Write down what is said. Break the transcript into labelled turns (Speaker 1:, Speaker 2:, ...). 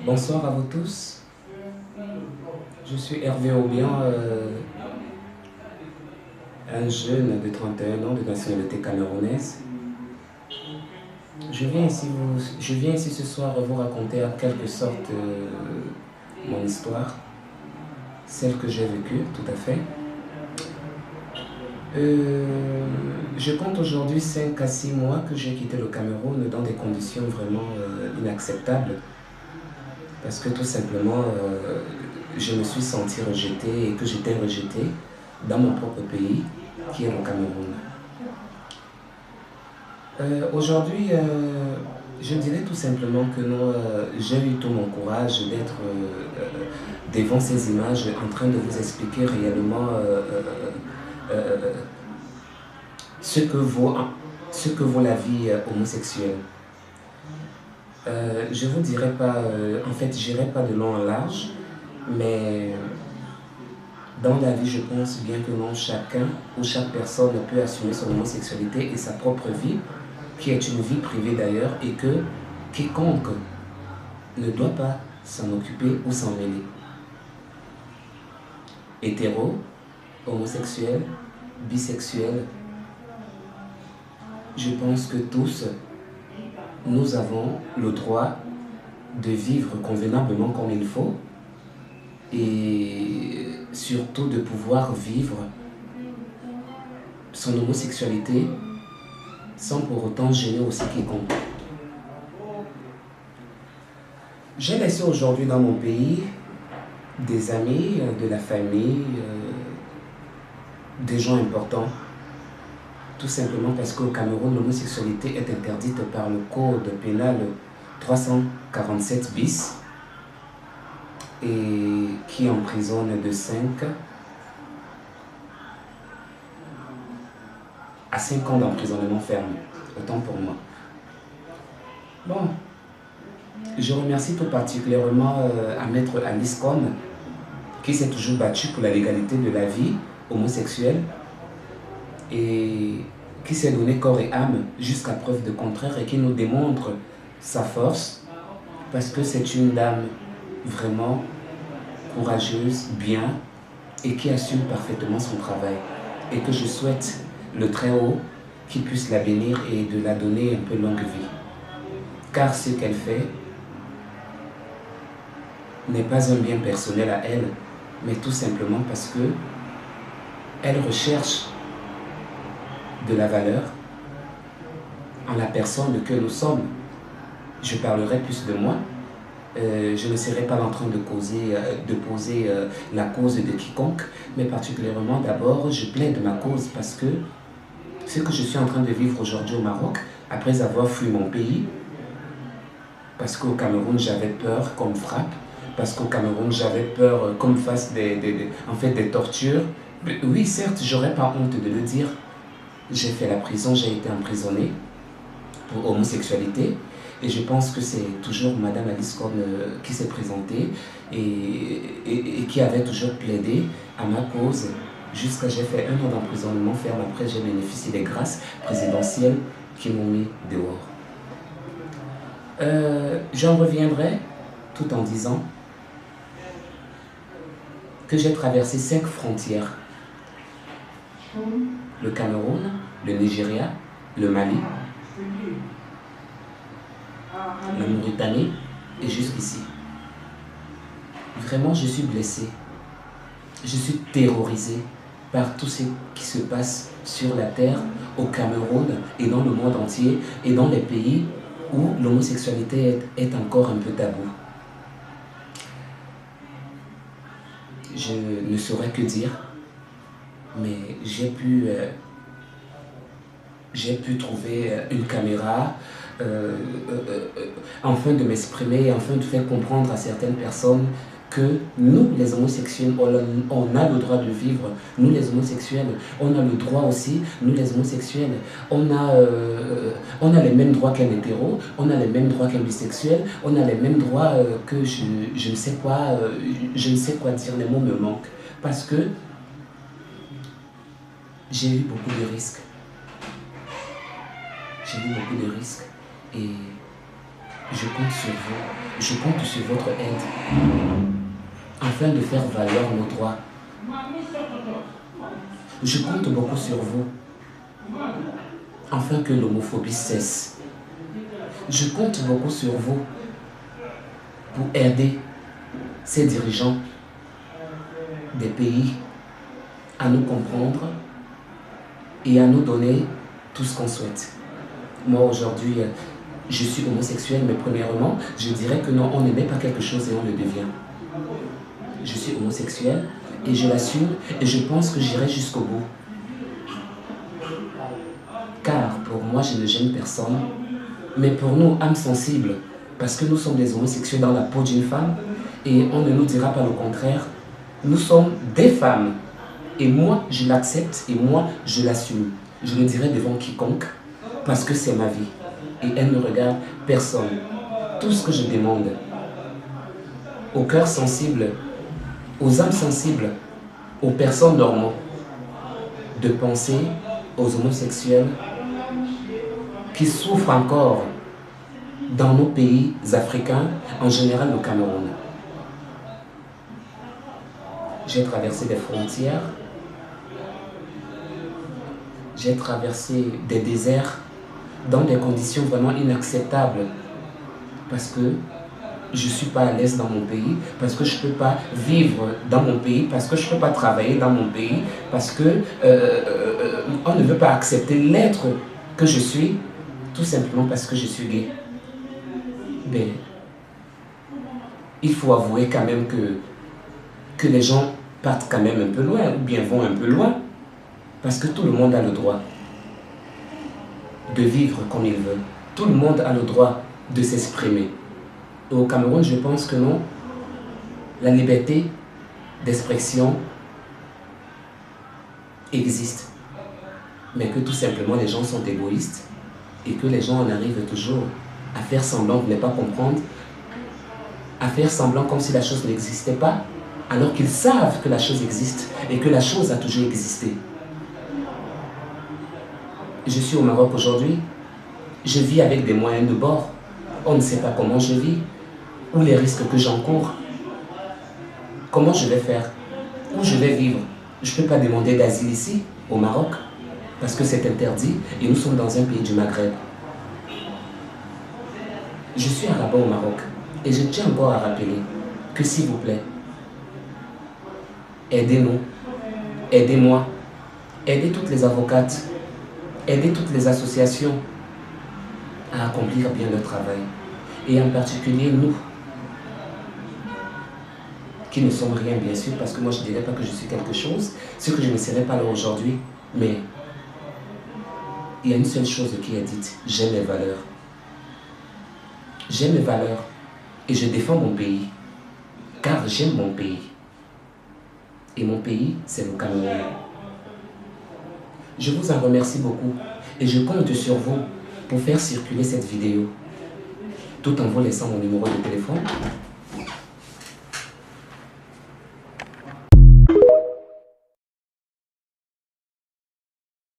Speaker 1: Bonsoir à vous tous. Je suis Hervé Aubian, un jeune de 31 ans de nationalité camerounaise. Je viens ici ce soir vous raconter en quelque sorte mon histoire, celle que j'ai vécue, tout à fait. Je compte aujourd'hui 5 à 6 mois que j'ai quitté le Cameroun dans des conditions vraiment inacceptables. Parce que tout simplement, je me suis senti rejeté et que j'étais rejeté dans mon propre pays, qui est le Cameroun. Aujourd'hui, je dirais tout simplement que j'ai eu tout mon courage d'être devant ces images en train de vous expliquer réellement ce que vaut la vie homosexuelle. Je vous dirai pas, en fait, j'irai pas de long en large, mais dans la vie, je pense bien que non, chacun ou chaque personne peut assumer son homosexualité et sa propre vie, qui est une vie privée d'ailleurs, et que quiconque ne doit pas s'en occuper ou s'en mêler. Hétéro, homosexuel, bisexuel, je pense que tous, nous avons le droit de vivre convenablement comme il faut et surtout de pouvoir vivre son homosexualité sans pour autant gêner aussi quiconque. J'ai laissé aujourd'hui dans mon pays des amis, de la famille, des gens importants, tout simplement parce qu'au Cameroun, l'homosexualité est interdite par le code pénal 347 bis et qui emprisonne de 5 à 5 ans d'emprisonnement ferme, autant pour moi. Bon, je remercie tout particulièrement à Maître Alice Cohn, qui s'est toujours battu pour la légalité de la vie homosexuelle et qui s'est donné corps et âme jusqu'à preuve de contraire et qui nous démontre sa force parce que c'est une dame vraiment courageuse, bien et qui assume parfaitement son travail et que je souhaite le Très-Haut qui puisse la bénir et de la donner un peu longue vie. Car ce qu'elle fait n'est pas un bien personnel à elle, mais tout simplement parce que elle recherche de la valeur en la personne que nous sommes. Je parlerai plus de moi. Je ne serai pas en train de poser la cause de quiconque, mais particulièrement d'abord, je plaide ma cause parce que ce que je suis en train de vivre aujourd'hui au Maroc, après avoir fui mon pays, parce qu'au Cameroun j'avais peur qu'on me frappe, parce qu'au Cameroun j'avais peur qu'on me fasse des tortures. Oui, certes, j'aurais pas honte de le dire. J'ai fait la prison, j'ai été emprisonné pour homosexualité. Et je pense que c'est toujours Madame Alice Cohn qui s'est présentée et qui avait toujours plaidé à ma cause jusqu'à j'ai fait 1 an d'emprisonnement ferme. Après, j'ai bénéficié des grâces présidentielles qui m'ont mis dehors. J'en reviendrai tout en disant que j'ai traversé 5 frontières. Le Cameroun, le Nigeria, le Mali, la Mauritanie et jusqu'ici. Vraiment, je suis blessé. Je suis terrorisé par tout ce qui se passe sur la terre, au Cameroun et dans le monde entier et dans les pays où l'homosexualité est encore un peu tabou. Je ne saurais que dire, mais j'ai pu trouver une caméra afin de m'exprimer, afin de faire comprendre à certaines personnes que nous, les homosexuels, on a le droit de vivre. Nous, les homosexuels, on a le droit aussi. Nous, les homosexuels, on a les mêmes droits qu'un hétéro, on a les mêmes droits qu'un bisexuel, on a les mêmes droits que je ne sais quoi dire, les mots me manquent. Parce que j'ai eu beaucoup de risques. J'ai eu beaucoup de risques et Je compte sur vous, je compte sur votre aide afin de faire valoir nos droits. Je compte beaucoup sur vous afin que l'homophobie cesse. Je compte beaucoup sur vous pour aider ces dirigeants des pays à nous comprendre et à nous donner tout ce qu'on souhaite. Moi aujourd'hui, je suis homosexuel, mais premièrement, je dirais que non, on ne met pas quelque chose et on le devient. Je suis homosexuel et je l'assume et je pense que j'irai jusqu'au bout. Car pour moi, je ne gêne personne, mais pour nous, âmes sensibles, parce que nous sommes des homosexuels dans la peau d'une femme et on ne nous dira pas le contraire, nous sommes des femmes. Et moi, je l'accepte et moi, je l'assume. Je le dirai devant quiconque parce que c'est ma vie. Et elle ne regarde personne. Tout ce que je demande aux cœurs sensibles, aux âmes sensibles, aux personnes normales, de penser aux homosexuels qui souffrent encore dans nos pays africains, en général le Cameroun. J'ai traversé des frontières, j'ai traversé des déserts dans des conditions vraiment inacceptables parce que je ne suis pas à l'aise dans mon pays, parce que je ne peux pas vivre dans mon pays, parce que je ne peux pas travailler dans mon pays, parce que on ne veut pas accepter l'être que je suis, tout simplement parce que je suis gay. Mais il faut avouer quand même que les gens partent quand même un peu loin, ou bien vont un peu loin, parce que tout le monde a le droit de vivre comme il veut. Tout le monde a le droit de s'exprimer. Et au Cameroun, je pense que non, la liberté d'expression existe. Mais que tout simplement les gens sont égoïstes et que les gens en arrivent toujours à faire semblant de ne pas comprendre, à faire semblant comme si la chose n'existait pas, alors qu'ils savent que la chose existe et que la chose a toujours existé. Je suis au Maroc aujourd'hui, je vis avec des moyens de bord, on ne sait pas comment je vis, ou les risques que j'encours. Comment je vais faire? Où je vais vivre? Je ne peux pas demander d'asile ici, au Maroc, parce que c'est interdit et nous sommes dans un pays du Maghreb. Je suis arabe au Maroc et je tiens encore à rappeler que s'il vous plaît, aidez-nous, aidez-moi, aidez toutes les avocates, aidez toutes les associations à accomplir bien leur travail. Et en particulier nous, qui ne sommes rien bien sûr, parce que moi je ne dirais pas que je suis quelque chose, ce que je ne serais pas là aujourd'hui, mais il y a une seule chose qui est dite, j'aime mes valeurs. J'aime mes valeurs et je défends mon pays, car j'aime mon pays. Et mon pays, c'est le Cameroun. Je vous en remercie beaucoup et je compte sur vous pour faire circuler cette vidéo, tout en vous laissant mon numéro de téléphone